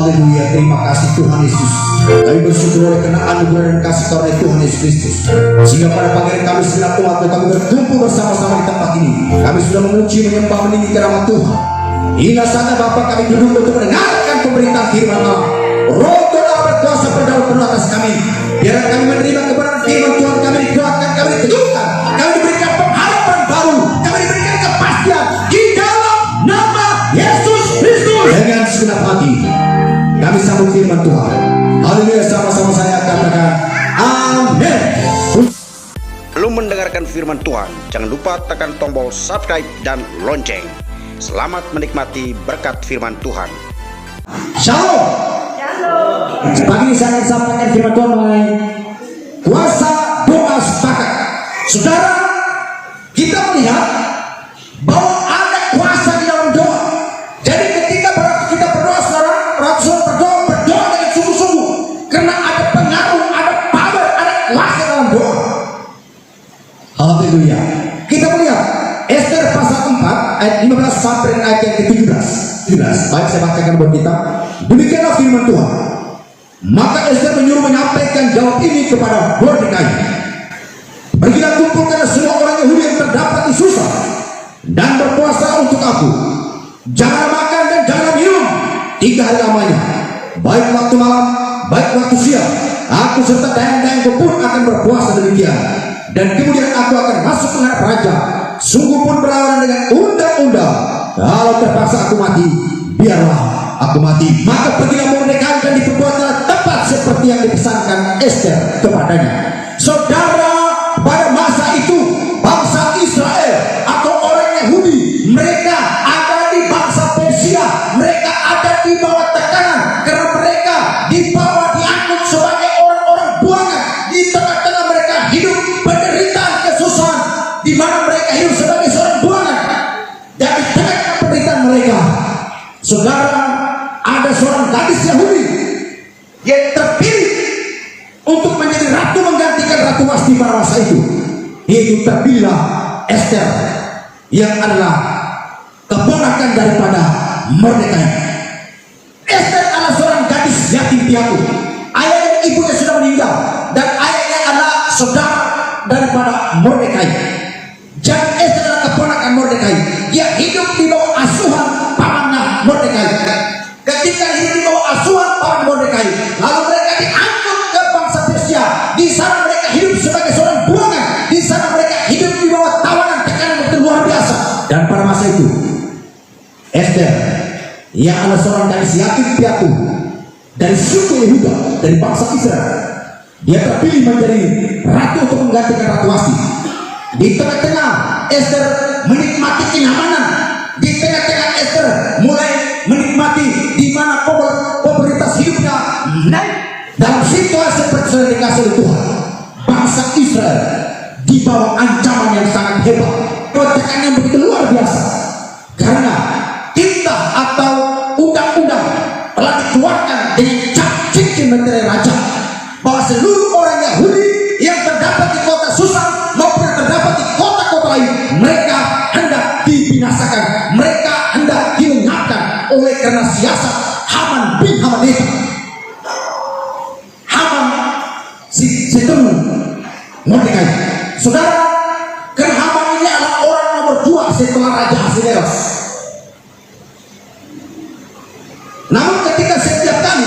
Haleluya, terima kasih Tuhan Yesus. Kami bersyukur oleh karena anugerah dan kasih karunia Tuhan Yesus Kristus, sehingga pada pagi hari kami segenap umat kami berkumpul bersama-sama di tempat ini. Kami sudah memuji, menyembah, meninggikan nama Tuhan. Hingga saatnya Bapa kami duduk untuk mendengarkan pemberitaan firman Allah. Roh Tuhan berkuasa berdaulat penuh atas kami. Biar kami menerima kebenaran firman Tuhan, kami dikuatkan, kami diteguhkan, kami diberikan pengharapan baru, kami diberikan kepastian di dalam nama Yesus Kristus. Dengan segenap hati kami sambut firman Tuhan. Haleluya, sama-sama saya katakan amin. Belum mendengarkan firman Tuhan, jangan lupa tekan tombol subscribe dan lonceng. Selamat menikmati berkat firman Tuhan. Shalom. Pagi ini saya akan sampaikan firman Tuhan mengenai kuasa doa sepakat. Saudara, kita melihat bahwa ada kuasa di dalam doa. Jadi ketika kita berdoa, saudara berdoa dengan sungguh-sungguh, karena ada pengaruh, ada power, ada kuasa dalam doa. Haleluya. Kita melihat Ester pasal 4 ayat 15 sampai ayat yang ke-17. Baik, saya bacakan buat kita. Demikianlah firman Tuhan. Maka Ester menyuruh menyampaikan jawab ini kepada Mordekai. Pergilah kumpulkan semua orang Yahudi yang terdapat di Susa dan berpuasa untuk aku. Jangan makan dan jangan minum 3 hari lamanya, baik waktu malam, baik waktu siang. Aku serta dayang-dayangku pun akan berpuasa demikian. Dan kemudian aku akan masuk menghadap raja. Sungguh pun berlawanan dengan undang-undang. Kalau terpaksa aku mati, biarlah aku mati. Maka pergilah Mordekai dan diperbuatlah tepat seperti yang dipesankan Ester kepadanya. Saudara, pada masa itu bangsa Israel atau orang Yahudi, mereka ada di bangsa Persia. Mereka ada di bawah tekanan karena mereka diangkut sebagai orang-orang buangan. Di tengah-tengah mereka hidup penderitaan, kesusahan, di mana mereka hidup sebagai seorang buangan. Dan di tengah penderitaan mereka, saudara, ada seorang gadis Yahudi yang terpilih untuk menjadi ratu menggantikan Ratu Wasti pada masa itu. Yaitu terpilihlah Ester yang adalah keponakan daripada Mordekai. Ester adalah seorang gadis yatim piatu. Ayah dan ibunya sudah meninggal, dan ayahnya adalah saudara daripada Mordekai. Jadi Ester adalah keponakan Mordekai. Dia hidup di bawah asuhan pamannya Mordekai. Ketika hidup di bawah asuhan paman Mordekai, lalu mereka diangkut ke bangsa Persia. Di sana mereka hidup sebagai seorang buangan. Di sana mereka hidup di bawah tawanan tekanan yang luar biasa. Dan pada masa itu, Ester yang adalah seorang gadis yatim piatu dari suku Yehuda, dari bangsa Israel, dia terpilih menjadi ratu untuk menggantikan Ratu Wasti. Di tengah-tengah Ester menikmati kenyamanan. Di tengah-tengah Ester mulai menikmati di mana popularitas hidupnya naik. Dalam situasi seperti sudah dikasih oleh Tuhan, bangsa Israel di bawah ancaman yang sangat hebat, tekanan yang begitu luar biasa, karena titah atau undang-undang telah dikeluarkan dengan cap cincin menteri raja bahwa seluruh orang Yahudi yang terdapat di kota Susa maupun yang terdapat di kota-kota lain, mereka hendak dibinasakan, mereka hendak dilenyapkan oleh karena siasat Haman bin Hammedatha. Haman si temu Mordekai. Saudara, karena Haman ini adalah orang nomor 2 setelah Raja Ahasuerus. Namun ketika setiap kali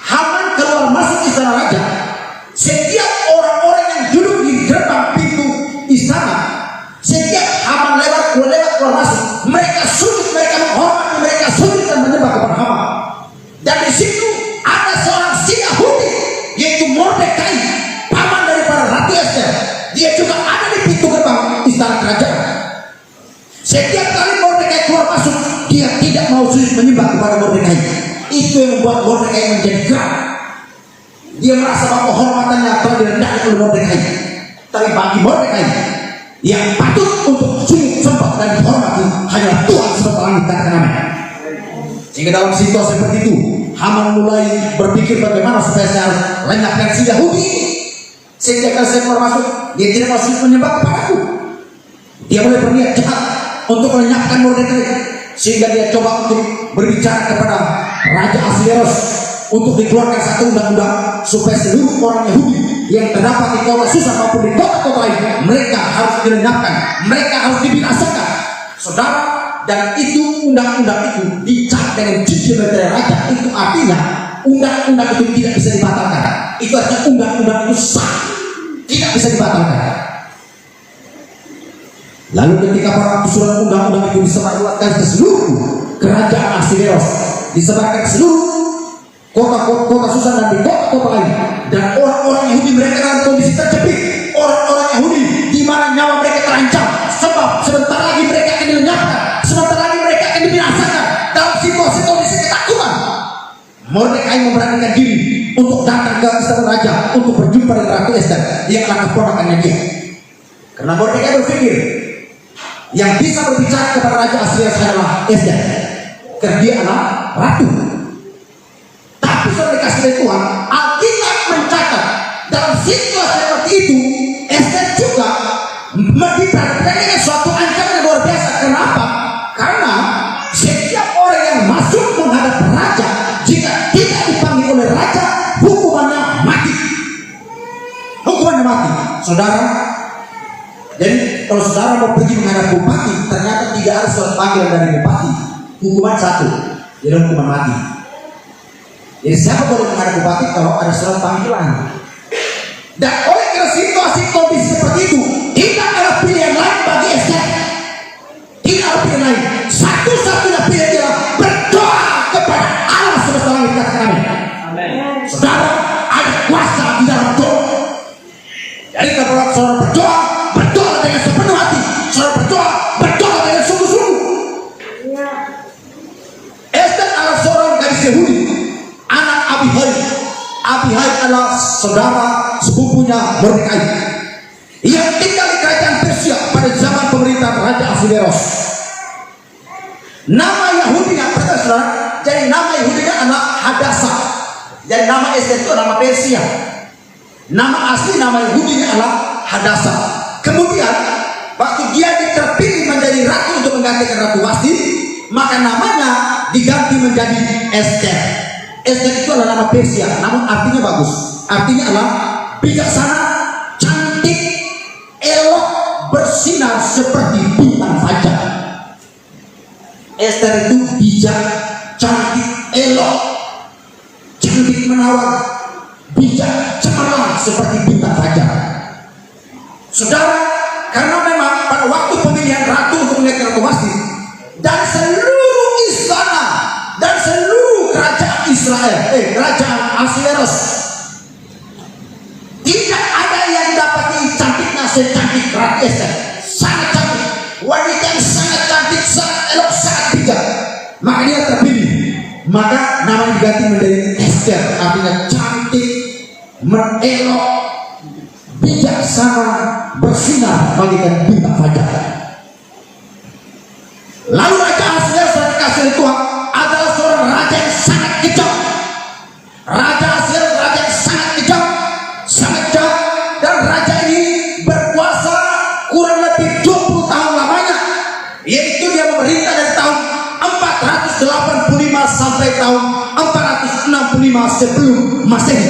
Haman keluar masuk istana raja, setiap orang-orang yang duduk di gerbang pintu istana, setiap Haman lewat keluar masuk, mereka sujud, mereka menghormati, mereka sujud dan menyembah kepada Haman. Dan di situ ada seorang si Yahudi, yaitu Mordekai, paman daripada Ratu Ester. Dia juga ada di pintu gerbang istana kerajaan. Setiap kali Mordekai keluar masuk, dia tidak mau sujud menyembah kepada Mordekai. Itu yang membuat Mordekai menjadi geram. Dia merasa bahwa kehormatannya telah direndahkan oleh Mordekai. Tapi bagi Mordekai, yang patut untuk sujud sembah dan dihormati hanyalah Tuhan semesta langit dan amin. Sehingga dalam situasi seperti itu, Haman mulai berpikir bagaimana supaya saya harus lenyapkan si Yahudi ini. Sehingga kalau saya keluar masuk, dia tidak masih menyembah kepadaku. Dia mulai berniat jahat untuk melenyapkan Mordekai. Sehingga dia coba untuk berbicara kepada Raja Ahasveros untuk dikeluarkan satu undang-undang supaya seluruh orang Yahudi yang terdapat di kota Susa maupun di kota-kota lain, mereka harus dilenyapkan, mereka harus dibinasakan, saudara. Dan itu undang-undang itu dicap dengan judul dari raja. Itu artinya undang-undang itu tidak bisa dibatalkan. Itu artinya undang-undang itu sah, tidak bisa dibatalkan. Lalu ketika para surat undang-undang itu disebarluaskan ke seluruh kerajaan Ahasveros, disebarkan ke seluruh kota-kota Susa dan di kota-kota lain, dan orang-orang Yahudi mereka dalam kondisi terjepit, orang-orang Yahudi di mana nyawa mereka terancam, sebab sebentar lagi mereka akan dilenyapkan, sebentar lagi mereka akan dibinasakan dalam situasi kondisi ketakutan. Mordekai memberanikan diri untuk datang ke istana raja untuk berjumpa dengan Ratu Ester yang adalah keponakannya dia, karena Mordekai berpikir yang bisa berbicara kepada Raja Ahasveros adalah Ester, karena dia adalah ratu. Tapi sudah dikasih dari Tuhan, Alkitab mencatat dalam situasi seperti itu, Ester juga diperhatikan dengan suatu ancaman yang luar biasa. Kenapa? Karena setiap orang yang masuk menghadap raja, jika tidak dipanggil oleh raja, hukumannya mati. Hukumannya mati, saudara. Jadi kalau saudara mau pergi menghadap bupati, ternyata tidak ada surat panggilan dari bupati, hukuman satu, yaitu hukuman mati. Jadi siapa boleh menghadap bupati kalau ada surat panggilan? Dan oleh karena situasi kondisi seperti itu, tidak ada pilihan lain bagi Ester. Tidak ada pilihan lain. Satu-satunya pilihan adalah berdoa kepada Allah semesta langit. Katakan amin. Saudara, ada kuasa di dalam doa. Jadi kalau saudara berdoa, berdoa dengan sepenuh hati. Saudara berdoa, berdoa dengan sungguh-sungguh. Ester adalah seorang gadis Yahudi, anak Abihail. Abihail adalah saudara sepupunya Mordekai yang tinggal di kerajaan Persia pada zaman pemerintahan Raja Ahasveros. Nama Yahudinya, jadi nama Yahudinya adalah Hadasa. Jadi nama Ester itu nama Persia. Nama asli nama Yahudinya adalah Hadasa. Kemudian waktu dia terpilih menjadi ratu untuk menggantikan Ratu Wasti, maka namanya diganti menjadi Ester. Ester itu adalah nama Persia, namun artinya bagus. Artinya adalah bijaksana, cantik, elok, bersinar seperti bintang fajar. Ester itu bijak, cantik, elok, cantik menawan, bijak, cemerlang seperti bintang fajar. Saudara, karena memang pada waktu pemilihan ratu untuk menggantikan Ratu Wasti, dan seluruh istana dan seluruh kerajaan Israel, kerajaan Ahasveros, tidak ada yang dapat cantiknya secantik Ratu Ester. Sangat cantik, wanita yang sangat cantik, sangat elok, sangat bijak. Maka dia terpilih, maka nama diganti menjadi Ester, artinya cantik, elok, bijaksana, bersinar bagaikan bintang fajar. Lalu Raja Ahasveros yang dikasih Tuhan adalah seorang raja yang sangat kejam. Raja Ahasveros raja yang sangat kejam, sangat jahat, dan raja ini berkuasa kurang lebih 20 tahun lamanya, yaitu dia memerintah dari tahun 485 sampai tahun 465 sebelum Masehi.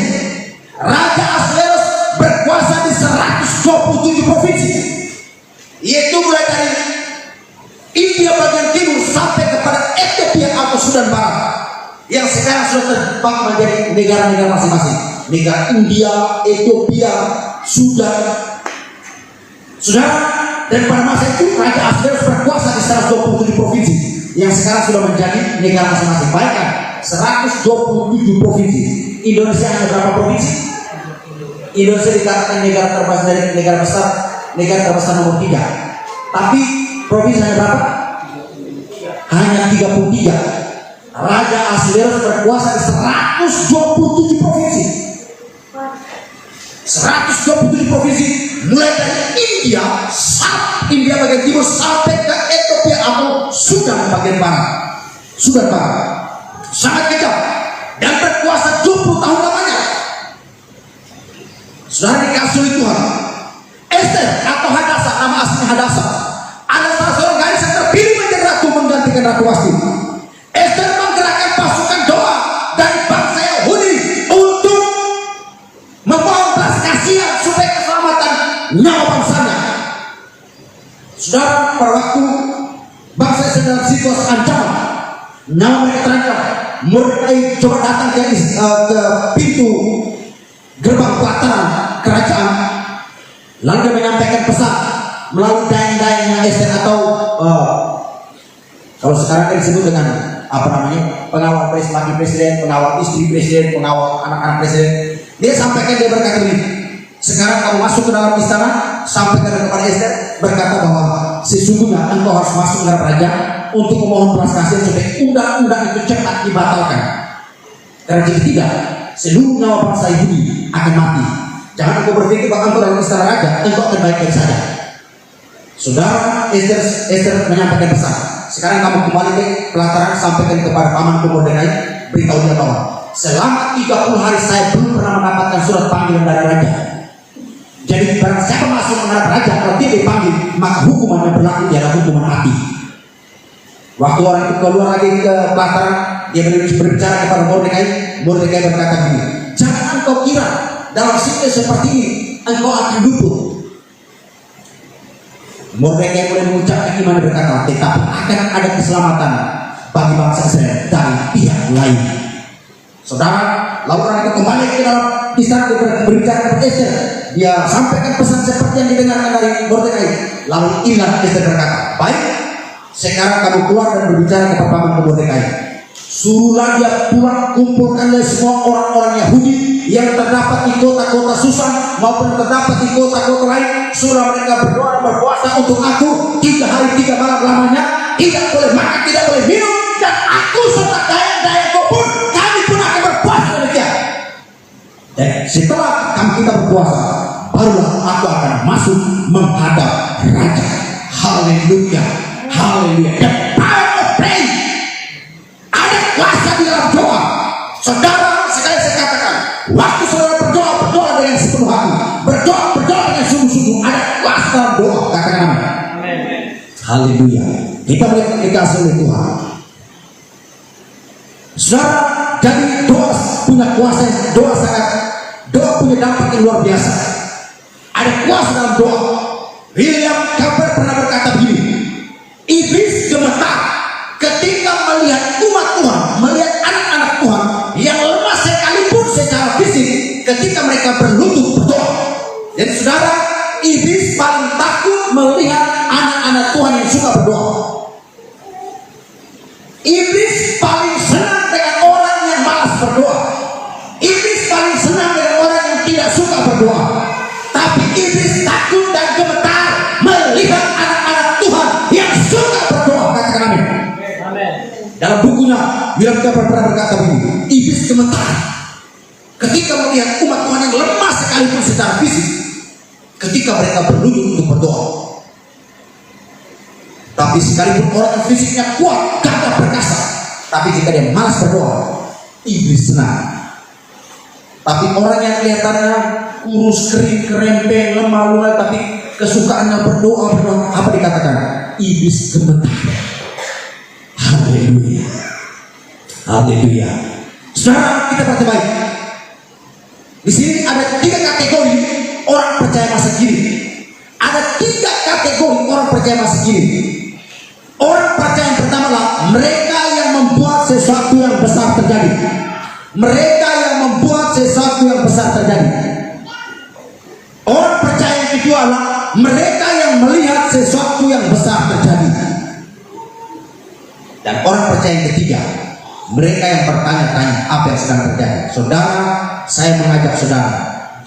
Raja Ahasveros berkuasa di 127 provinsi, yaitu mulai dari India bagian timur sampai kepada Ethiopia atau Sudan Barat, yang sekarang sudah terbang menjadi negara-negara masing-masing. Negara India, Ethiopia, Sudan. Saudara, dan pada masa itu Raja Ahasveros berkuasa di 127 provinsi, yang sekarang sudah menjadi negara masing-masing. Bayangkan, 127 provinsi. Indonesia ada berapa provinsi? Indonesia dikatakan negara terbesar dari negara terbesar nomor 3. Tapi provinsi hanya berapa? Hanya 33. Raja Ahasveros berkuasa di 127 provinsi. 127 provinsi, mulai dari India bagian timur sampai ke Ethiopia atau Sudan bagian barat. Sudan barat. Sangat kejam dan berkuasa 20 tahun lamanya. Sudah dikasih oleh Tuhan. Ester atau Hadasa, nama aslinya Hadasa, ada salah seorang gadis yang terpilih menjadi ratu menggantikan Ratu Wasti. Ester menggerakkan pasukan doa situasi ancaman, nyawa mereka terancam. Mordekai coba datang ke pintu gerbang pelataran kerajaan, lalu dia menyampaikan pesan melalui dayang-dayangnya Ester atau kalau sekarang kan disebut dengan apa namanya, pengawal laki presiden, pengawal istri presiden, pengawal anak-anak presiden. Dia sampaikan, dia berkata ini, sekarang kamu masuk ke dalam istana, sampaikan kepada Ester, berkata bahwa sesungguhnya engkau harus masuk ke raja untuk memohon belas kasihan supaya undang-undang itu cepat dibatalkan. Karena jika tidak, seluruh nyawa bangsa Yahudi akan mati. Jangan engkau berpikir bahwa engkau dalam istana raja, engkau akan baik-baik saja. Saudara, Ester menyampaikan pesan. Sekarang kamu kembali ke pelataran, sampaikan kepada pamanku Mordekai, beritahu dia bahwa selama 30 hari saya belum pernah mendapatkan surat panggilan dari raja. Jadi barang siapa masuk menghadap raja, kalau dia dipanggil, maka hukuman yang berlaku ialah hukuman mati. Waktu orang itu keluar lagi ke pelataran, dia berbicara kepada Mordekai. Mordekai berkata begini, jangan engkau kira dalam situasi seperti ini engkau akan luput. Mordekai mulai mengucapkan iman, berkata, tetapi akan ada keselamatan bagi bangsa Israel dari pihak lain. Saudara, lalu orang itu kembali ke dalam istana berbicara kepada Ester. Dia sampaikan pesan seperti yang didengarkan dari Mordekai. Lalu inilah Ester berkata, baik, sekarang kamu keluar dan berbicara kepada paman Mordekai. Suruhlah dia pulang, kumpulkanlah semua orang-orang Yahudi yang terdapat di kota-kota Susan maupun terdapat di kota-kota lain. Suruh mereka berdoa dan berpuasa untuk aku 3 hari 3 malam lamanya. Tidak boleh makan, tidak boleh minum, dan aku serta dayang-dayangku pun, kami pun akan berpuasa demikian. Dan setelah kita berpuasa, barulah aku akan masuk menghadap raja. Haleluya, haleluya. The power of prayer. Ada kuasa di dalam doa. Saudara, sekali saya katakan, waktu saudara berdoa dengan sepenuh hati, berdoa dengan sungguh-sungguh, ada kuasa dalam doa. Katakan amin. Haleluya. Kita melihat dikasih oleh Tuhan. Saudara, jadi doa punya kuasa, doa punya dampak yang luar biasa. Ada kuasa dalam doa. William Cowper pernah berkata begini, iblis gemetar ketika melihat umat Tuhan, melihat anak-anak Tuhan yang lemah sekalipun secara fisik ketika mereka berlutut berdoa. Jadi saudara, iblis paling takut melihat anak-anak Tuhan yang suka berdoa. Iblis paling senang dengan orang yang malas berdoa. Iblis paling senang dengan orang yang tidak suka berdoa. Tapi iblis takut dan gemetar melihat anak-anak Tuhan yang suka berdoa. Katakan amin. Dalam bukunya William Cowper pernah berkata begini, iblis gemetar ketika melihat umat Tuhan yang lemah sekalipun secara fisik ketika mereka berlutut untuk berdoa. Tapi sekalipun orang yang fisiknya kuat, gagah perkasa, tapi jika dia malas berdoa, iblis senang. Tapi orang yang kelihatannya kurus, kering, kerempeng, lemah lunak, tapi kesukaannya berdoa, apa dikatakan? Iblis gemetar. Haleluya, haleluya. Saudara, kita perhatikan baik. Di sini ada 3 kategori orang percaya masa kini. Ada 3 kategori orang percaya masa kini. Orang percaya yang pertama adalah mereka yang membuat sesuatu yang besar terjadi. Mereka yang membuat sesuatu yang besar terjadi. Orang percaya yang kedua adalah mereka yang melihat sesuatu yang besar terjadi. Dan orang percaya yang ketiga, mereka yang bertanya-tanya apa yang sedang terjadi. Saudara, saya mengajak saudara,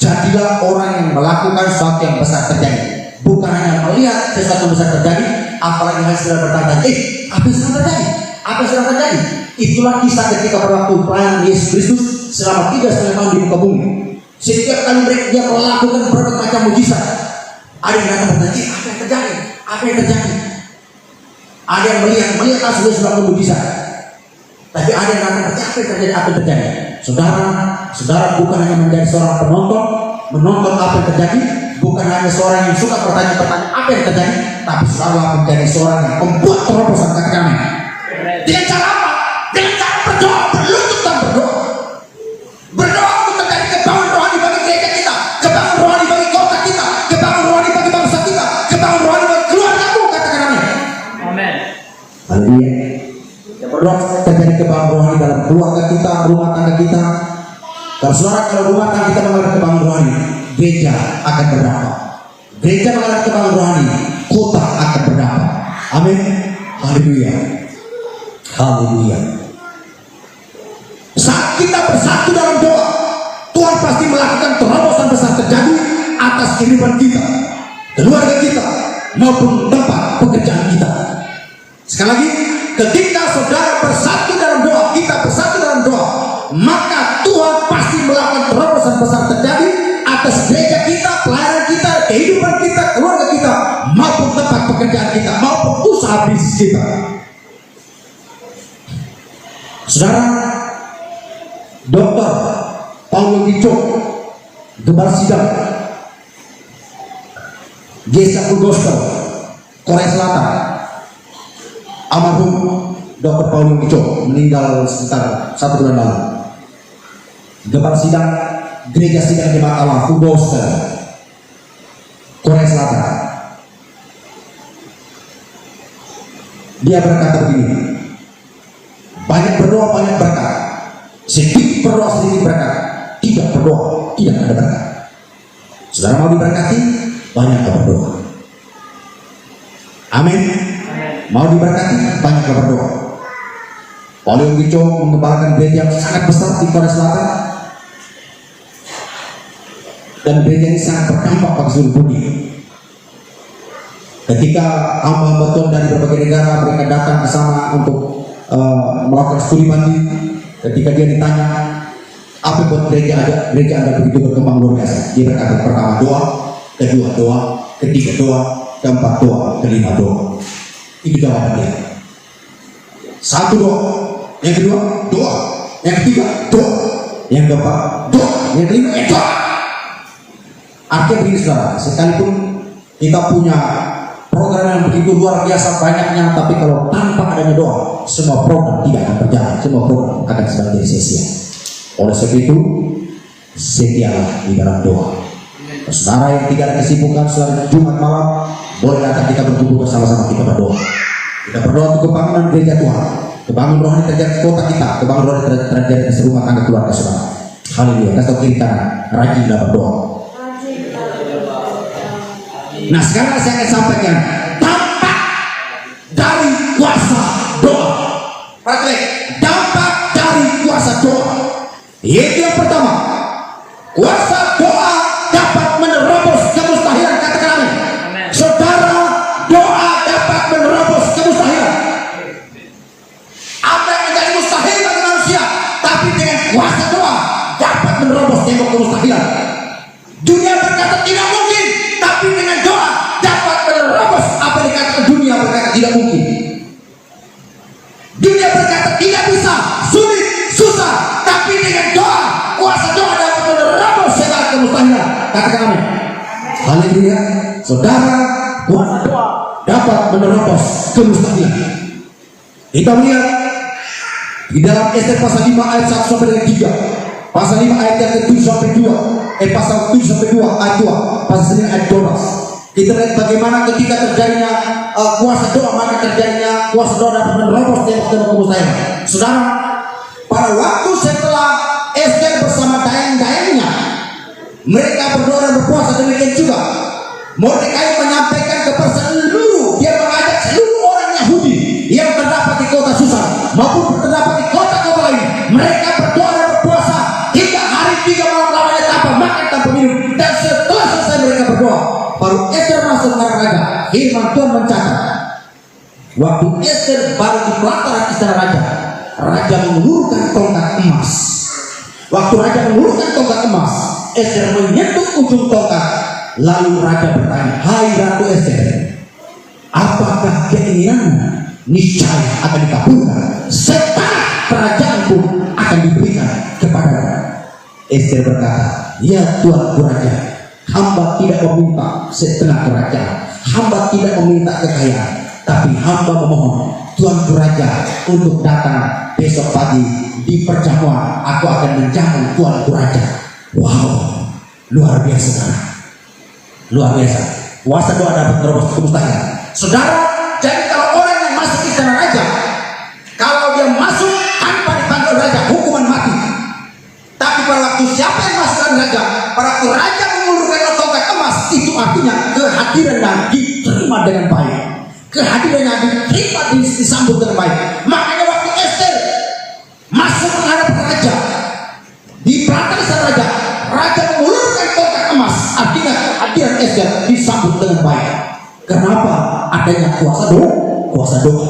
jadilah orang yang melakukan sesuatu yang besar terjadi. Bukan hanya melihat sesuatu yang besar terjadi, apalagi hanya sedang bertanya, apa yang sedang terjadi? Apa yang sedang terjadi? Itulah kisah ketika pada waktu pelayanan Yesus Kristus selama 3,5 tahun di muka bumi. Setiap kali dia melakukan berbagai macam mujizat, ada yang datang bertanya, apa yang terjadi? Apa yang terjadi? Ada yang melihat langsung dia sudah mujizat. Tapi ada yang datang bertanya, apa yang terjadi? Apa yang terjadi? Saudara bukan hanya menjadi seorang menonton apa yang terjadi, bukan hanya seorang yang suka bertanya-tanya apa yang terjadi, tapi saudara menjadi seorang yang membuat terobosan. Katakan amin. Dengan cara apa? Dengan cara berdoa, berlutut dan berdoa. Berdoa untuk terjadi kebangun rohani bagi gereja kita, kebangun rohani bagi kota kita, kebangun rohani bagi bangsa kita, kebangun rohani bagi keluargamu. Katakan amin. Amin. Haleluya. kebanggaan rohani dalam keluarga kita, rumah tangga kita. Kalau rumah tangga kita mengalami kebanggaan rohani, gereja akan berdampak. Gereja mengalami kebanggaan rohani, kota akan berdampak. Amin. Haleluya. Haleluya. Saat kita bersatu dalam doa, Tuhan pasti melakukan terobosan besar terjadi atas kehidupan kita, keluarga kita, maupun tempat pekerjaan kita. Sekali lagi, ketika saudara bersatu dalam doa, kita bersatu dalam doa, maka Tuhan pasti melakukan terobosan besar terjadi atas gereja kita, pelayanan kita, kehidupan kita, keluarga kita, maupun tempat pekerjaan kita, maupun usaha bisnis kita. Saudara, Dr. Paulo Gicho, Gembala Sidang Jesa Gospel, Korea Selatan, almarhum Dr. Paulo Gicho meninggal sekitar 1 bulan lalu. Gembala Sidang Gereja Sidang Jemaat Allah Gospel, Korea Selatan. Dia berkata begini, banyak berdoa banyak berkat, sedikit berdoa sedikit berkat, tidak berdoa tidak ada berkat. Saudara mau diberkati, banyak berdoa. Amin. Mau diberkati, banyak berdoa. Paulo Gicho mengembalakan gereja yang sangat besar di Korea Selatan, dan gereja ini sangat berdampak pada seluruh dunia. Ketika hamba-hamba Tuhan dari berbagai negara mereka datang ke sana untuk melakukan studi banding, ketika dia ditanya apa buat gereja Anda begitu berkembang luar biasa, dia berkata pertama doa, kedua doa, ketiga doa, keempat doa, kelima doa. Ini jawaban dia. Satu doa, yang kedua doa, yang ketiga doa, yang keempat doa, yang kelima doa. Artinya begini saudara, sekalipun kita punya program yang begitu luar biasa banyaknya, tapi kalau tanpa adanya doa, semua program tidak akan berjalan, semua program akan sedang jadi sia-sia. Oleh sebab itu, setialah di dalam doa. Saudara yang tidak ada kesibukan selain Jumat malam, boleh datang kita berkumpul bersama-sama, kita berdoa. Kita berdoa untuk kebangunan gereja Tuhan, kebangunan rohani terjadi di kota kita, kebangunan rohani terjadi di rumah tangga keluarga saudara. Haleluya. Kasih kiri kanan, rajinlah berdoa. Nah sekarang saya akan sampaikan dampak dari kuasa doa. Perhatikan, dampak dari kuasa doa. Yaitu yang pertama, kuasa doa dapat menerobos kemustahilan. Katakan amin. Saudara, doa dapat menerobos kemustahilan. Apa yang menjadi mustahil bagi manusia, tapi dengan kuasa doa dapat menerobos tembok kemustahilan. Dunia berkata tidak mungkin, tapi dengan doa dapat menerobos apa yang dikatakan dunia berkata tidak mungkin. Dunia berkata tidak bisa, sulit, susah, tapi dengan doa, kuasa doa dapat menerobos segala kemustahilan. Katakan amin. Haleluya. Saudara, kuasa doa dapat menerobos kemustahilan. Kita melihat di dalam Ester pasal 5 ayat 1 sampai dengan 3, pasal 5 ayat yang ke-7 sampai 2, pasal 7 sampai 2 ayat 2, pasal 9 ayat 12. Kita lihat bagaimana ketika terjadinya kuasa doa, maka terjadinya kuasa doa dapat menerobos tembok-tembok kemustahilan. Saudara, pada waktu setelah Ester bersama dayang-dayangnya mereka berdoa dan berpuasa, demikian juga Mordekai menyampaikan kepada seluruh, dia mengajak seluruh orang Yahudi yang terdapat di kota Susa maupun terdapat di kota-kota lain, mereka berdoa dan berpuasa 3 hari 3 malam lamanya tanpa makan tanpa minum. Dan setelah selesai mereka berdoa, baru Ester masuk ke raja. Firman Tuhan mencatat, waktu Ester baru di pelataran istana raja, raja mengulurkan tongkat emas. Waktu raja mengulurkan tongkat emas, Ester menyentuh ujung tongkat. Lalu raja bertanya, hai Ratu Ester, apakah keinginanmu? Niscaya akan dikabulkan, serta kerajaan pun akan diberikan kepadamu. Ester berkata, ya Tuanku Raja, hamba tidak meminta setengah kerajaan, hamba tidak meminta kekayaan, tapi hamba memohon Tuanku Raja untuk datang besok pagi di perjamuan, aku akan menjamu Tuanku Raja. Wow, luar biasa saudara, luar biasa. Kuasa doa dapat menerobos kemustahilan. Saudara, jadi kalau orang yang masuk istana raja, kalau dia masuk tanpa siapa yang masukkan raja? Para raja mengulurkan tongkat emas, itu artinya kehadiran yang diterima dengan baik. Kehadiran yang diterima disambut dengan baik. Makanya waktu Ester masuk menghadap raja, di belakang sang raja, raja mengulurkan tongkat emas, artinya kehadiran Ester disambut dengan baik. Kenapa? Adanya kuasa doa.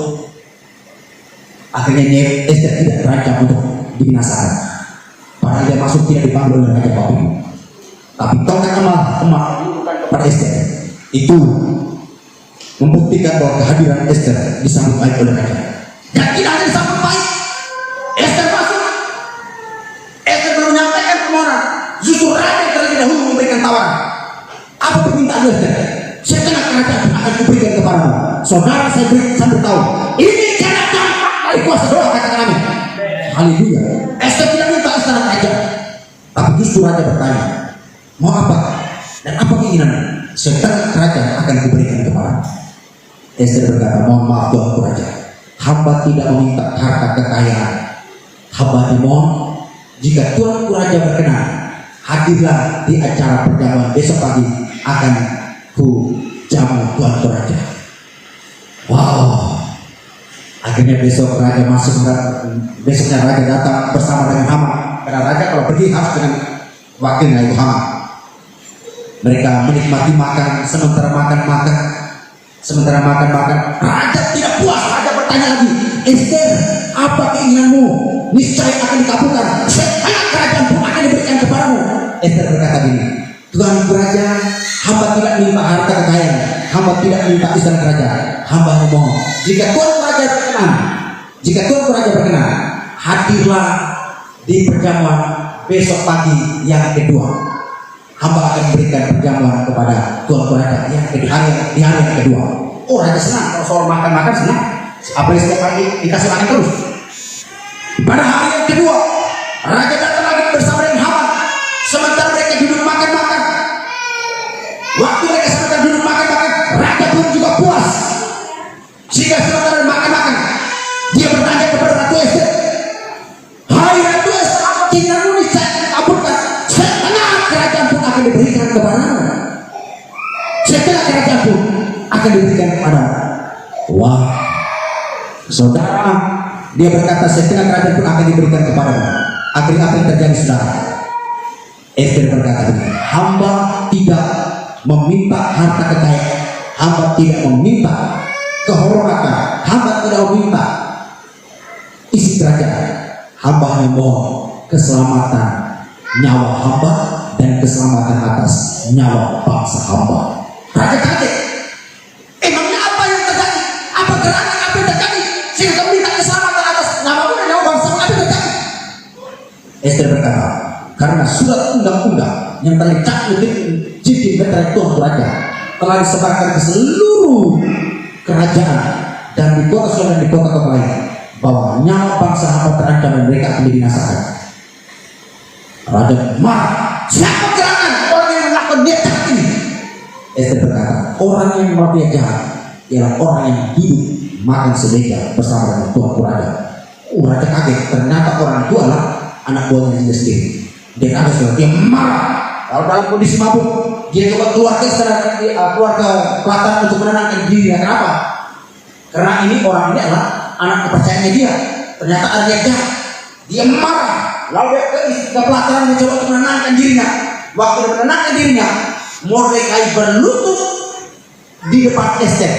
Akhirnya Ester tidak terancam untuk dibinasakan. Padahal dia masuk tidak dipanggil oleh Raja Babylon. Tapi tongkat emas pada Ester itu membuktikan bahwa kehadiran Ester disambut baik oleh raja. Dan tidak hanya disambut baik, Ester masuk. Ester belum menyampaikan permohonan, justru raja terlebih dahulu memberikan tawaran. Apa permintaan Ester? Setengah kerajaan akan kuberikan kepadamu. Saudara, saya beritahu, ini cara dampak dari kuasa doa, katakan amin. Haleluya. Ester tidak minta istana raja, tapi justru raja bertanya, mau apa dan apa keinginanmu? Setengah kerajaan akan kuberikan kepadamu. Ester berkata, mohon maaf Tuanku Raja, hamba tidak meminta harta kekayaan. Hamba mohon, jika Tuanku Raja berkenan, hadirlah di acara perjamuan besok pagi, akan ku jamu Tuanku Raja. Wow. Akhirnya besok raja masuk, besoknya raja datang bersama dengan Haman. Karena raja kalau pergi harus dengan wakilnya itu Haman. Mereka menikmati makan, sementara makan, raja tidak puas. Raja bertanya lagi, Ester, apa keinginanmu? Niscaya akan dikabulkan. Setengah kerajaan pun akan diberikan kepadamu. Ester berkata gini, Tuhan Raja, hamba tidak minta harta kekayaan, hamba tidak minta istana kerajaan, hamba mohon, jika Tuhan Raja berkenan, hadirlah di perjamuan besok pagi yang kedua. Hamba akan berikan perjamuan kepada Tuhan Raja di hari yang kedua. Oh, raja senang kalau soal makan senang. Apalagi setiap pagi dikasih makan terus. Pada hari yang kedua, raja datang lagi bersama dengan Haman. Sementara mereka duduk makan. Waktu mereka sementara duduk makan, raja pun juga puas. Jika sementara makan, dia bertanya kepada Ratu Ester, hai Ratu Ester, apa keinginanmu niscaya dikabulkan. Setengah kerajaan pun akan diberikan kepadamu. Setengah kerajaan pun akan diberikan kepadamu. Wah, saudara, dia berkata setengah kerajaan pun akan diberikan kepadamu. Akhirnya apa yang terjadi, saudara? Ester berkata, hamba tidak meminta harta kekayaan, hamba tidak meminta kehormatan, hamba tidak meminta isi kerajaan, hamba hanya mohon keselamatan nyawa hamba dan keselamatan atas nyawa bangsa hamba. Raja kaget. Emangnya apa yang terjadi? Apa gerangan apa yang terjadi? Sehingga kamu minta keselamatan atas nyawa dan nyawa bangsa, apa yang terjadi? Ester berkata, karena surat undang-undang yang telah dicabut di meterai Tuhan Raja telah disebarkan ke seluruh kerajaan dan di kota dan di kota-kota lain, bahwa nyawa bangsa hamba terancam dan mereka akan dibinasakan. Raja marah. Siapa gerangan orang yang melakukan niat jahat ini? Ester berkata, orang yang melakukan niat jahat ialah orang yang hidup makan semeja bersama dengan Tuhan Raja. Raja kaget, ternyata orang itu adalah anak buahnya dia sendiri. Dan ada sudah dia marah. Kalau dalam kondisi mabuk, dia coba keluar ke pelataran untuk menenangkan dirinya. Kenapa? Karena orang ini adalah anak kepercayaannya dia. Ternyata ada yang jahat. Dia marah. Lalu dia ke pelataran mencoba untuk menenangkan dirinya. Waktu dia menenangkan dirinya, Mordekai berlutut di depan Ester.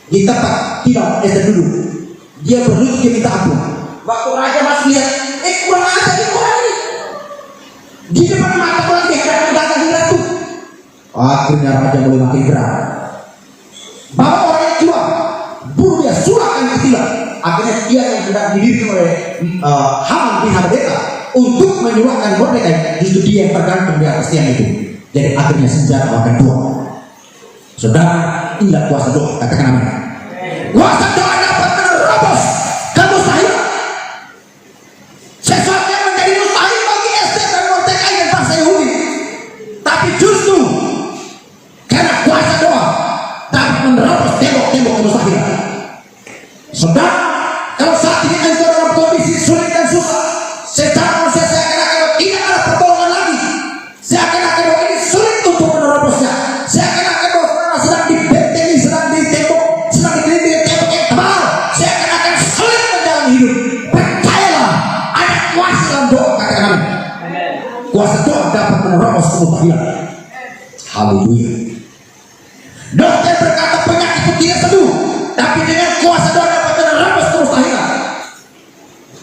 Di tempat tidak Ester duduk. Dia berlutut, dia minta ampun. Waktu raja masih lihat, kurang ajar ini orang ini. Di depan mata orang dia tidak mendatang ratu. Akhirnya raja mulai makin gerak. Bawa orang yang jual, bunuh dia, sulahkan ke tilang. Akhirnya dia yang hendak didirikan oleh Haman bin Hamedata untuk menyulahkan Mordekai, justru dia yang tergantung di atas tiang itu. Jadi akhirnya senjata akan tuang. Saudara, inilah kuasa doa, katakan amin. Kuasa doa dapat menerobos kemustahilan. Sesuatu yang menjadi mustahil bagi Ester dan Mordekai dan bangsa Yahudi, tapi justru karena kuasa doa dapat menerobos tembok-tembok kemustahilan. Saudara, kalau saat ini engkau dalam kondisi sulit dan susah, secara manusia saya akan tidak ada menerobos kemutahiran. Haleluya. Dokter berkata penyakit itu tidak sembuh, tapi dengan kuasa doa dapat menerobos kemustahilan.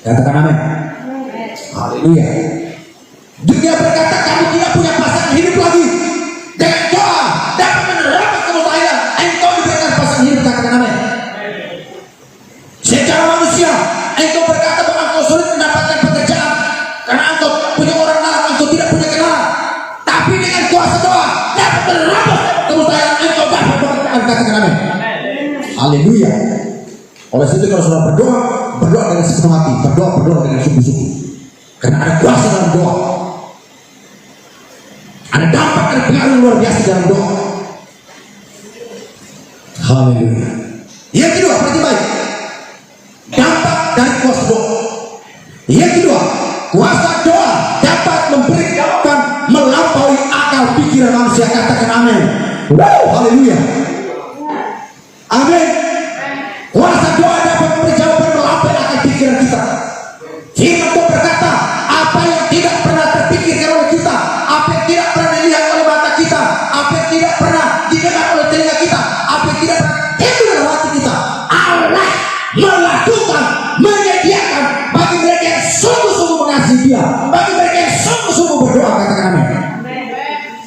Katakan amin. Haleluya. Dunia berkata kamu tidak punya pasangan hidup lagi, dengan doa dapat menerobos kemustahilan. Engkau diberikan pasangan hidup. Katakan amin. Secara manusia engkau berkata bahwa engkau sulit mendapatkan pekerjaan karena engkau punya orang lain, engkau tidak punya kenalan. Tapi dengan kuasa doa dapat menerobos kemustahilan, engkau dapat pekerjaan. Katakan amin. Haleluya. Oleh itu kalau saudara berdoa, berdoa dengan sepenuh hati, berdoa dengan sungguh-sungguh. Karena ada kuasa dalam doa. Ada dampak, ada pengaruh luar biasa dalam doa. Haleluya. Yang kedua, perhati baik. Dampak dari kuasa doa. Yang kedua, kuasa doa dapat memberi jawaban melampaui akal pikiran manusia. Katakan amin. Wow, haleluya. Amin. Kuasa doa dapat memberi jawaban melampaui akal pikiran kita. Firman Tuhan berkata, apa yang tidak pernah terpikirkan oleh kita, apa yang tidak pernah dilihat oleh mata kita, apa yang tidak pernah didengar oleh telinga kita, apa yang tidak pernah timbul dalam hati kita, Allah melakukan, menyediakan bagi mereka yang sungguh-sungguh mengasihi Dia, bagi mereka yang sungguh-sungguh berdoa. Katakan amin.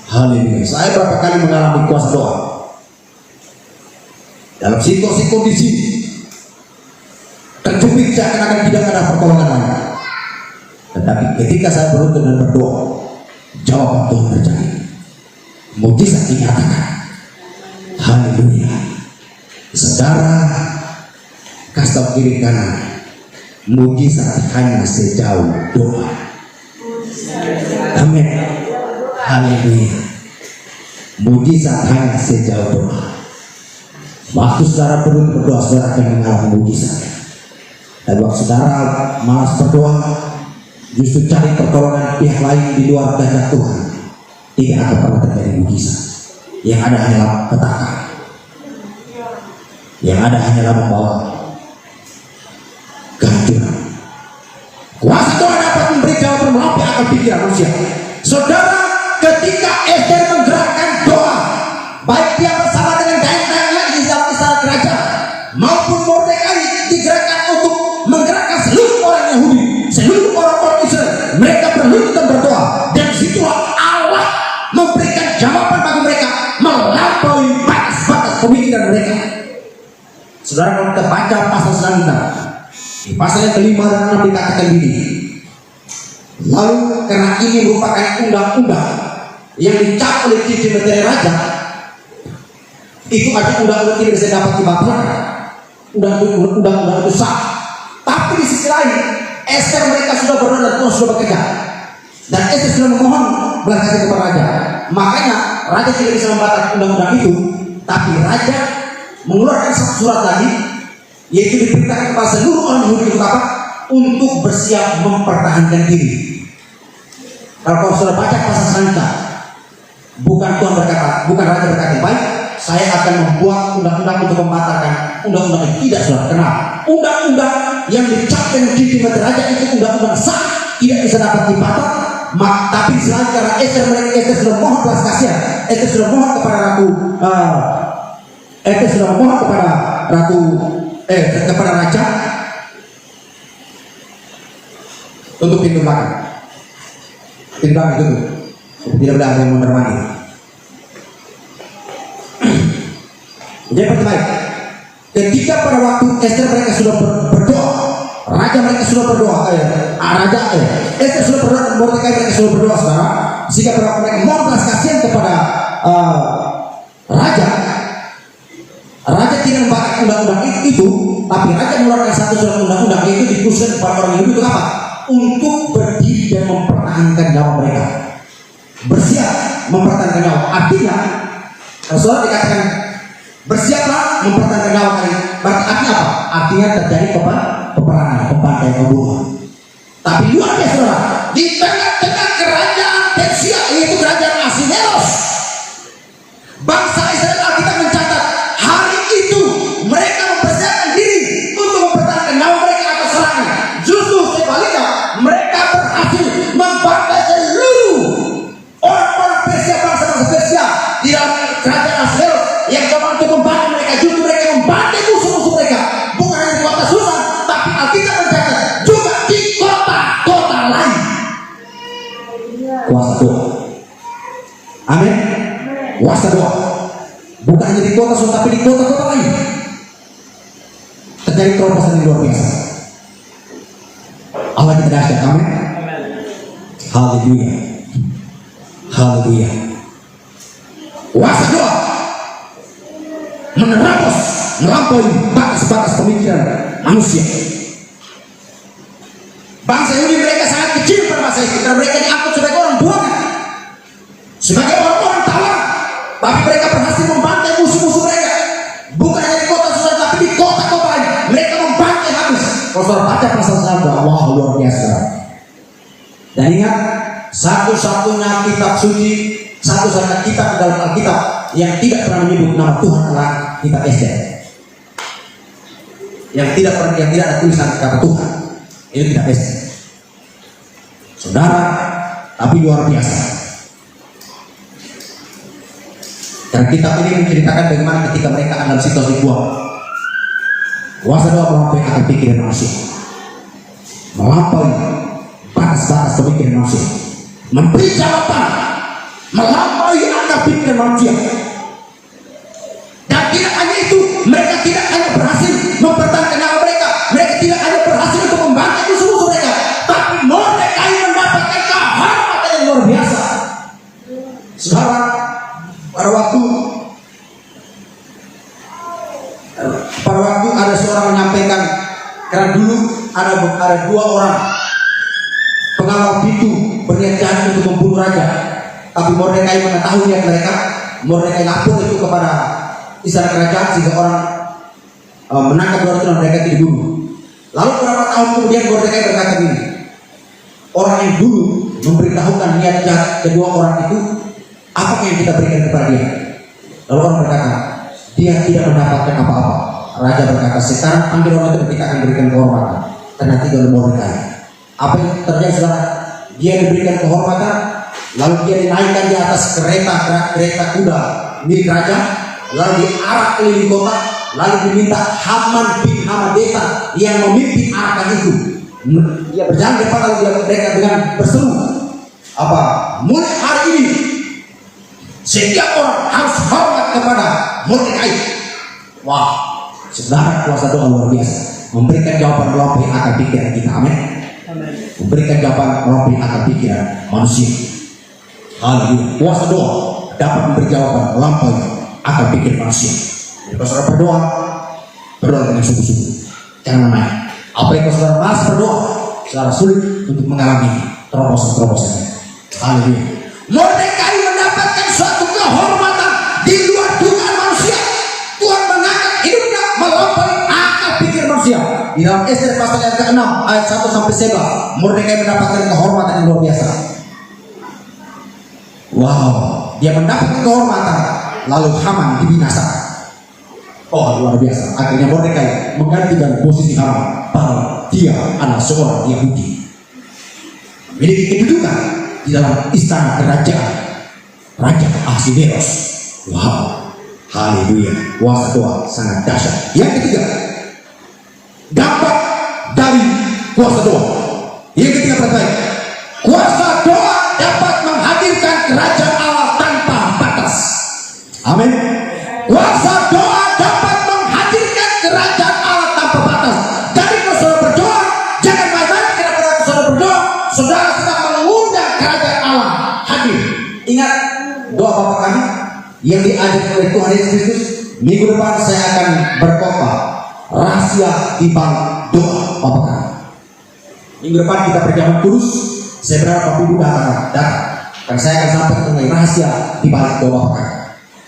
Haleluya. Saya berapa kali mengalami kuasa doa dalam situasi kondisi terjepit seakan-akan tidak ada pertolongan lain. Tetapi ketika saya beruntun dan berdoa, jawaban Tuhan terjadi. Mujizat dinyatakan. Haleluya. Saudara, kasih kiri kanan, mujizat hanya sejauh doa. Amin. Haleluya. Mujizat hanya sejauh doa. Waktu saudara berdoa, saudara akan mengalami mujizat. Dan waktu saudara malas berdoa, justru cari pertolongan pihak lain di luar kehendak Tuhan, tidak akan pernah terjadi mujizat. Yang ada hanyalah petaka, yang ada hanyalah membawa kehancuran. Kuasa doa dapat memberi jawaban melampaui akal pikiran manusia. Saudara, ketika Ester menggerakkan doa, baik dia bersama dengan dayang-dayang lain di dalam istana kerajaan maupun Mordekai, digerakkan untuk menggerakkan seluruh orang Yahudi, seluruh orang-orang Israel. Mereka berlutut dan berdoa, dan situlah Allah memberikan jawaban bagi mereka melampaui batas-batas pemikiran mereka. Saudara, kalau kita baca pasal selanjutnya, di pasal yang kelima dan enam dikatakan begini. Lalu karena ini merupakan undang-undang yang dicap oleh Tiberius Raja, itu artinya undang-undang tidak bisa dapat dibatalkan. Undang-undang itu sah. Tapi di sisi lain, Ester mereka sudah berdoa dan Tuhan sudah bekerja, dan Ester sudah memohon belas kasih kepada raja. Makanya raja tidak bisa membatalkan undang-undang itu, tapi raja mengeluarkan satu surat lagi, yaitu diperintahkan kepada seluruh orang Yahudi untuk apa? Untuk bersiap mempertahankan diri. Kalau sudah baca pasal selanjutnya, bukan Tuhan berkata, bukan raja berkata, baik, saya akan membuat undang-undang untuk membatalkan undang-undang yang tidak sudah kenal. Undang-undang yang dicapkan di Tiberius Raja itu undang-undang sah, tidak bisa dapat dibatal. Tapi selain karena Ester sudah mohon belas kasihan, Ester sudah mohon kepada kepada raja untuk pintu belakang. Pintu belakang itu tidak boleh ada yang menemani. Jadi pertama, ketika pada waktu Ester mereka sudah berdoa, raja mereka sudah berdoa, Ester sudah berdoa, Mordekai mereka sudah berdoa, saudara. Jika pada waktu mereka mohon belas kasihan kepada raja tidak membatalkan undang-undang itu, tapi raja mengeluarkan satu surat undang-undang itu dikhususkan kepada orang Yahudi untuk apa? Untuk berdiri dan mempertahankan nyawa mereka, bersiap mempertahankan nyawa. Artinya, Rasulullah dikatakan bersiaplah mempertahankan nyawa kalian. Berarti artinya apa? Artinya terjadi peperangan, pembantaian, pembunuhan. Tapi luar biasa, saudara, di tengah-tengah kerajaan Persia, yaitu kerajaan Ahasveros, bangsa Israel, Alkitab mencatat hari itu mereka mempersiapkan diri untuk mempertahankan nyawa mereka atas serangan. Justru sebaliknya, mereka berhasil membantai seluruh orang kuasa doa. Amin. Kuasa doa bukan hanya di kota Solo, tapi di kota-kota lain terjadi terobosan yang luar biasa. Allah kita dahsyat. Amin. Haleluya. Haleluya. Kuasa doa menerobos, melampaui batas-batas pemikiran manusia. Bangsa Yahudi mereka sangat kecil pada masa itu, karena mereka diangkat sebagai orang buangan, sebagai orang-orang tawar, tapi mereka berhasil membantai musuh-musuh mereka. Bukan hanya di kota Susa, tapi di kota-kota lain mereka membantai habis. Kalau saudara baca pasal 1, wah luar biasa. Dan ingat, satu-satunya kitab suci, satu-satunya kitab di dalam Alkitab yang tidak pernah menyebut nama Tuhan adalah kitab Ester. Yang tidak ada tulisan kata Tuhan, itu kitab Ester. Saudara, tapi luar biasa. Dan kitab ini menceritakan bagaimana ketika mereka dalam situasi buang, kuasa doa melampaui akal pikiran manusia, melampaui batas-batas pemikiran manusia, memberi jawaban melampaui akal pikiran manusia. Dan tidak hanya itu, mereka tidak hanya berhasil mempertahankan nyawa mereka, mereka tidak hanya berhasil untuk membantai musuh-musuh mereka, tapi Mordekai mendapatkan kehormatan yang luar biasa. Saudara, pada waktu ada seorang menyampaikan, karena dulu ada 2 orang pengawal Bitu berniat jahat untuk membunuh raja, tapi Mordekai mengetahui niat mereka. Mordekai lapor itu kepada istana kerajaan sehingga orang menangkap 2 orang mereka tidak dibunuh. Lalu beberapa tahun kemudian Mordekai berkata ini, orang yang dulu memberitahukan niat jahat kedua orang itu, apa yang kita berikan kepada dia? Lalu orang berkata, dia tidak mendapatkan apa-apa. Raja berkata, sekarang panggil orang itu, kita akan berikan kehormatan. Ternyata oleh Mordekai. Apa yang terjadi saudara? Dia diberikan kehormatan, lalu dia dinaikkan di atas kereta kuda milik raja, lalu diarak keliling kota, lalu diminta Haman bin Hamadeta yang memimpin arakan itu. Dia berjalan depan, lalu dia mereka dengan berseru, apa? Mulai hari ini setiap orang harus hormat kepada Mordekai. Wah, saudara, kuasa doa luar biasa, memberikan jawaban melampaui akal pikiran kita. Amin. Memberikan jawaban melampaui akal pikiran manusia. Haleluya. Kuasa doa dapat memberi jawaban melampaui akal pikiran manusia. Jadi kalau saudara berdoa dengan sungguh-sungguh, jangan main. Apa yang saudara malas berdoa, saudara sulit untuk mengalami terobosan-terobosan. Haleluya. Mordekai mendapatkan suatu kehormatan di luar dugaan manusia. Tuhan mengangkat hidupnya melampaui akal pikir manusia. Di dalam Ester pasal yang ke-6 ayat 1 sampai 11, Mordekai mendapatkan kehormatan yang luar biasa. Wow, dia mendapatkan kehormatan, lalu Haman dibinasakan. Oh, luar biasa. Akhirnya Mordekai menggantikan posisi Haman, padahal dia adalah seorang Yahudi, memiliki kedudukan di dalam istana kerajaan Raja Ahasveros. Wow, haleluya. Kuasa doa sangat dahsyat. Yang ketiga, dampak dari kuasa doa. Yang ketiga, pertanyaan, kuasa doa dapat menghadirkan kerajaan Allah tanpa batas. Amin. Kuasa doa dapat menghadirkan kerajaan Allah tanpa batas. Jadi kalau saudara berdoa, jangan main-main. Kenapa saudara berdoa? Saudara sedang mengundang kerajaan Allah hadir. Ingat doa Bapa kami yang diajarkan oleh Tuhan Yesus Kristus. Minggu depan saya akan berkhotbah rahasia di balik doa Bapa kami. Minggu depan kita perjamuan kudus. Saya berharap Bapak Ibu datang, dan saya akan sampaikan mengenai rahasia di balik doa Bapa kami.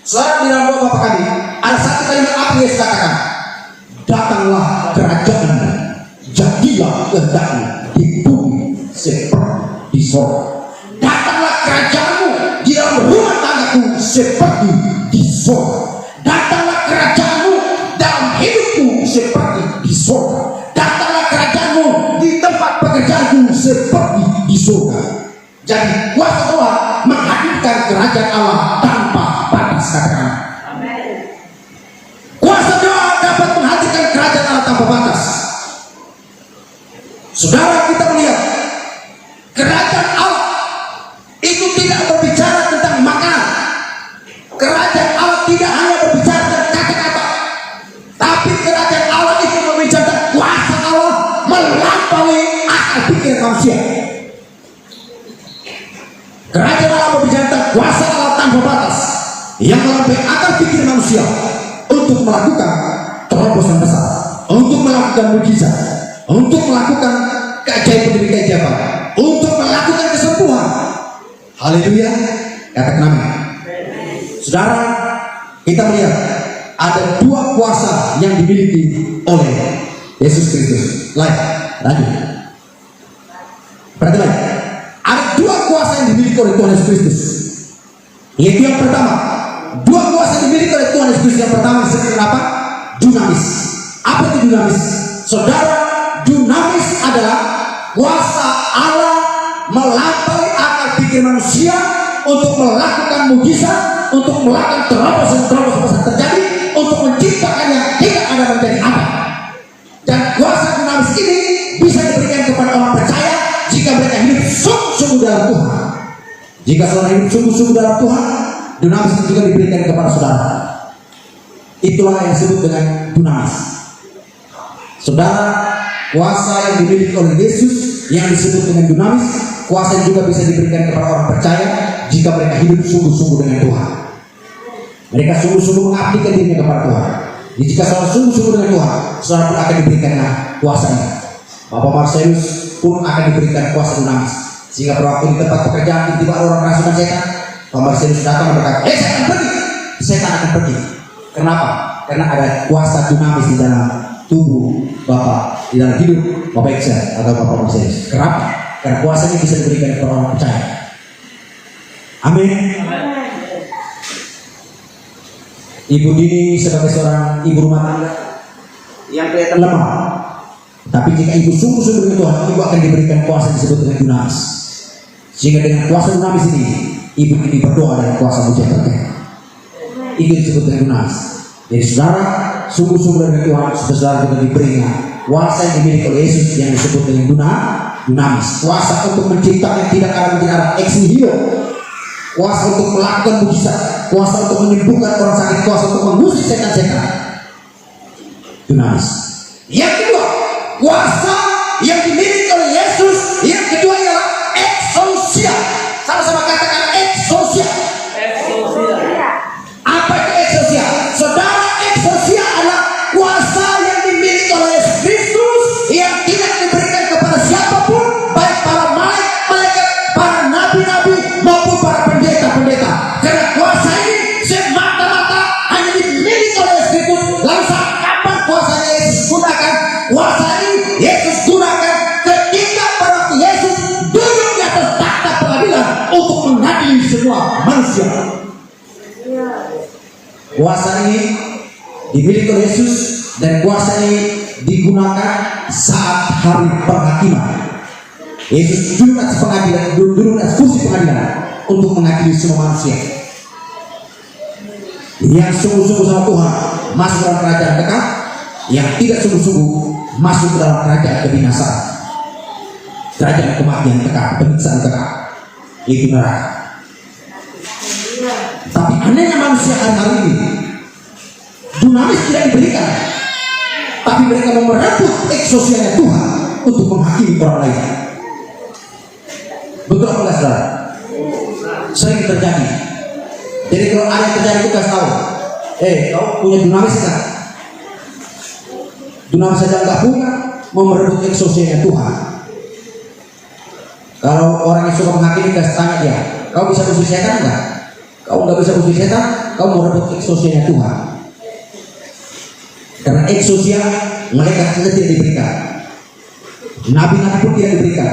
Saudara, di dalam doa Bapa kami ada satu kalimat apa yang Yesus katakan? Datanglah kerajaan, jadilah kehendakmu di bumi seperti di sorga. Datanglah kerajaanmu di dalam rumah tanggaku seperti di sorga. Datanglah kerajaanmu dalam hidupku seperti di sorga. Datanglah kerajaanmu di tempat pekerjaanku seperti di sorga. Jadi kuasa doa menghadirkan kerajaan Allah tanpa batas. Katakan amin. Kuasa doa dapat menghadirkan kerajaan Allah tanpa batas. Saudara, kita melihat kerajaan Allah itu Kerajaan Allah berbicara tentang kuasa Allah tanpa batas yang melampaui akal pikir manusia untuk melakukan terobosan besar, untuk melakukan mujizat, untuk melakukan keajaiban demi keajaiban, untuk melakukan kesembuhan. Haleluya, katakan amin. Saudara, kita melihat ada dua kuasa yang dimiliki oleh Yesus Kristus. Lanjut. Perhatikan, ada dua kuasa yang dimiliki oleh Tuhan Yesus Kristus. Yaitu yang pertama, dua kuasa yang dimiliki oleh Tuhan Yesus Kristus. Yang pertama disebut apa? Dunamis. Apa itu dunamis? Saudara, dunamis adalah kuasa Allah melampaui akal pikir manusia untuk melakukan mujizat, untuk melakukan terobosan terjadi, untuk menciptakan yang tidak ada menjadi ada. Dan kuasa dunamis ini bisa diberikan kepada orang percaya jika mereka hidup sungguh-sungguh dalam Tuhan. Jika saudara hidup sungguh-sungguh dalam Tuhan, dunamis itu juga diberikan kepada saudara. Itulah yang disebut dengan dunamis. Saudara, kuasa yang dimiliki oleh Yesus yang disebut dengan dunamis, kuasa yang juga bisa diberikan kepada orang percaya jika mereka hidup sungguh-sungguh dengan Tuhan. Mereka sungguh-sungguh mengabdikan dirinya kepada Tuhan. Jadi jika saudara sungguh-sungguh dengan Tuhan, saudara pun akan diberikan kuasa ini. Bapak Marcelus pun akan diberikan kuasa dunamis. Sehingga berwaktu di tempat pekerjaan tiba-tiba orang kerasukan setan, Bapak Marcelus datang dan berkata, setan pergi. Setan akan pergi. Kenapa? Karena ada kuasa dunamis di dalam tubuh Bapak, di dalam hidup Bapak Iksan atau Bapak Marcelus. Kenapa? Karena kuasa ini bisa diberikan kepada orang percaya. Amin. Ibu Dini sebagai seorang ibu rumah tangga yang kelihatan lemah, tapi jika ibu sungguh-sungguh dengan Tuhan, ibu akan diberikan kuasa yang disebut dengan dunamis. Sehingga dengan kuasa dunamis ini, ibu ini berdoa dengan kuasa mujizat terkait. Itu disebut dengan dunamis. Jadi saudara sungguh-sungguh dengan Tuhan, saudara juga diberikan kuasa yang dimiliki oleh Yesus yang disebut dengan dunamis. Kuasa untuk menciptakan tidak ada menjadi arah ex nihilo. Kuasa untuk melakukan mujizat, kuasa untuk menyembuhkan orang sakit, kuasa untuk mengusir setan-setan. Dunamis. Yang kedua, kuasa yang dimiliki oleh Yesus. Yang kedua ialah exousia. Sama-sama katakan exousia. Apa itu exousia? Saudara, exousia adalah kuasa yang dimiliki oleh Yesus Kristus yang tidak diberikan kepada siapapun, baik para malaikat, para nabi-nabi maupun para pendeta. Karena kuasa ini semata-mata hanya dimiliki oleh Yesus Kristus. Lalu saat kapan kuasanya Yesus gunakan? Kuasa ini Yesus gunakan ketika pada waktu Yesus duduk di atas takhta pengadilan untuk mengadili semua manusia. Kuasa ini dimiliki oleh Yesus dan kuasa ini digunakan saat hari penghakiman. Yesus duduk atas pengadilan, duduk atas kursi pengadilan untuk mengadili semua manusia. Yang sungguh-sungguh sama Tuhan masuk dalam kerajaan dekat, yang tidak sungguh-sungguh masuk dalam kerajaan kebinasaan, kerajaan kematian dekat, penyiksaan dekat, itu neraka. Tapi anehnya manusia hari-hari ini, dunamis tidak diberikan, tapi mereka mau merebut eksosialnya Tuhan untuk menghakimi orang lain. Betul apa enggak saudara? Sering terjadi. Jadi kalau ada yang terjadi itu kasih tahu, kau punya dunamis kan? Dunamis saja nggak punya, mau merebut eksosialnya Tuhan. Kalau orang yang suka menghakimi kasih tanya dia, kau bisa usir setan enggak? Kau nggak bisa usir setan, kau mau merebut eksosialnya Tuhan. Karena eksosia mereka saja tidak diberikan, nabi-nabi pun tidak diberikan,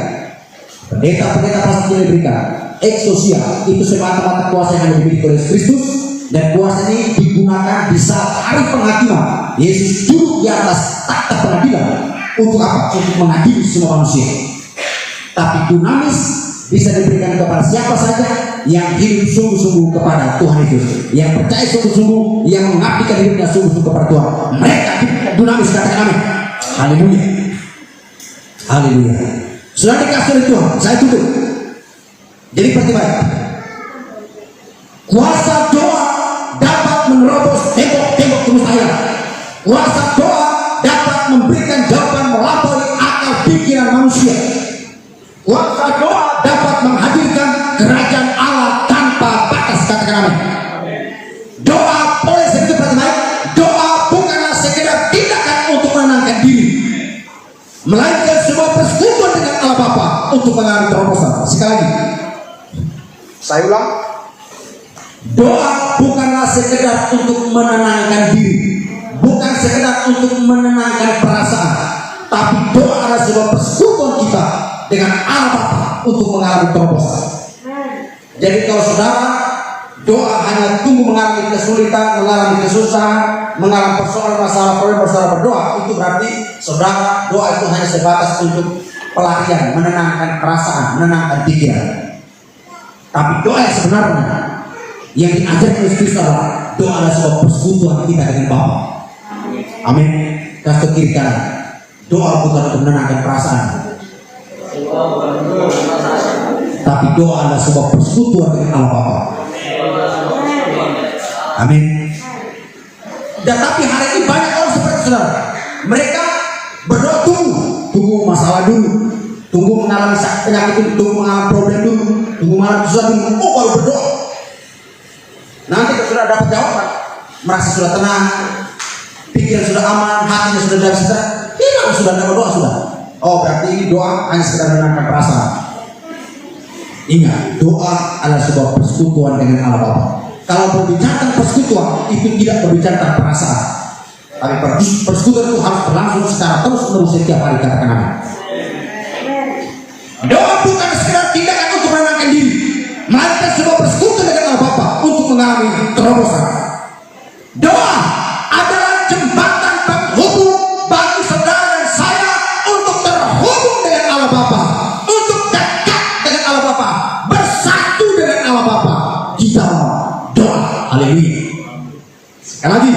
pendeta-pendeta pasti tidak diberikan. Eksosia itu semata-mata kuasa yang dimiliki oleh Kristus, dan kuasa ini digunakan di saat hari penghakiman. Yesus duduk di atas takhta pengadilan untuk apa? Untuk mengadili semua manusia. Tapi dunamis bisa diberikan kepada siapa saja yang hidup sungguh-sungguh kepada Tuhan Yesus, yang percaya sungguh-sungguh, yang mengabdikan hidupnya sungguh-sungguh kepada Tuhan. Mereka dunamis, katakan amin. Haleluya. Haleluya. Sudah dikasih oleh Tuhan, saya tutup. Jadi perhatikan, kuasa doa dapat menerobos tembok-tembok kemustahilan. Kuasa doa dapat memberikan jawaban melampaui akal pikiran manusia. Kuasa doa dapat menghadirkan kerajaan amin. Doa oleh sebab itu pertama, doa bukanlah sekedar tindakan untuk menenangkan diri, melainkan sebuah persekutuan dengan Allah Bapa untuk mengalami terobosan. Sekali lagi, saya ulang, doa bukanlah sekedar untuk menenangkan diri, bukan sekedar untuk menenangkan perasaan, tapi doa adalah sebuah persekutuan kita dengan Allah Bapa untuk mengalami terobosan. Jadi kalau saudara doa hanya tunggu mengalami kesulitan, mengalami kesusahan, mengalami persoalan masalah problem, saudara berdoa, itu berarti saudara doa itu hanya sebatas untuk pelarian, menenangkan perasaan, menenangkan pikiran. Tapi doa yang sebenarnya yang diajarkan oleh Kristus adalah doa adalah sebuah persekutuan kita dengan Bapa. Amin. Kasih kiri kanan. Doa bukan untuk menenangkan perasaan, tapi doa adalah sebuah persekutuan dengan Allah Bapa. Amin. Dan tapi hari ini banyak orang seperti saudara, mereka berdoa tunggu masalah dulu, tunggu mengalami penyakit dulu, tunggu mengalami problem dulu, tunggu mengalami sesuatu dulu, oh baru berdoa. Nanti kalau sudah dapat jawaban, merasa sudah tenang, pikiran sudah aman, hatinya sudah damai, hilang sudah dapat doa sudah. Oh berarti ini doa hanya sekedar menenangkan perasaan. Ingat, doa adalah sebuah persekutuan dengan Allah Bapa. Kalau berbicara persekutuan itu tidak berbicara perasaan, tapi persekutuan itu harus berlangsung secara terus-menerus setiap hari, katakan amin. Doa bukan sekedar tindakan untuk menenangkan diri, melainkan sebuah persekutuan dengan Allah Bapa untuk mengalami terobosan. Doa adalah jembatan penghubung bagi saudara dan saya untuk terhubung dengan Allah Bapa, untuk dekat dengan Allah Bapa, bersatu dengan Allah Bapa di dalam doa. Haleluya. Sekali lagi,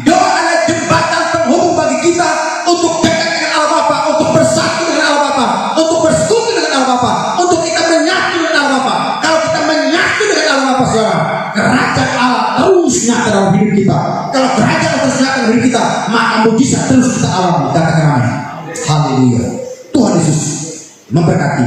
doa adalah jembatan penghubung bagi kita untuk dekat dengan Allah Bapa, untuk bersatu dengan Allah Bapa, untuk bersekutu dengan Allah Bapa, untuk kita menyatu dengan Allah Bapa. Kalau kita menyatu dengan Allah Bapa, saudara, kerajaan Allah terus nyata dalam hidup kita. Kalau kerajaan Allah terus nyata dalam hidup kita, maka mujizat terus kita alami. Katakan amin. Haleluya. Tuhan Yesus memberkati.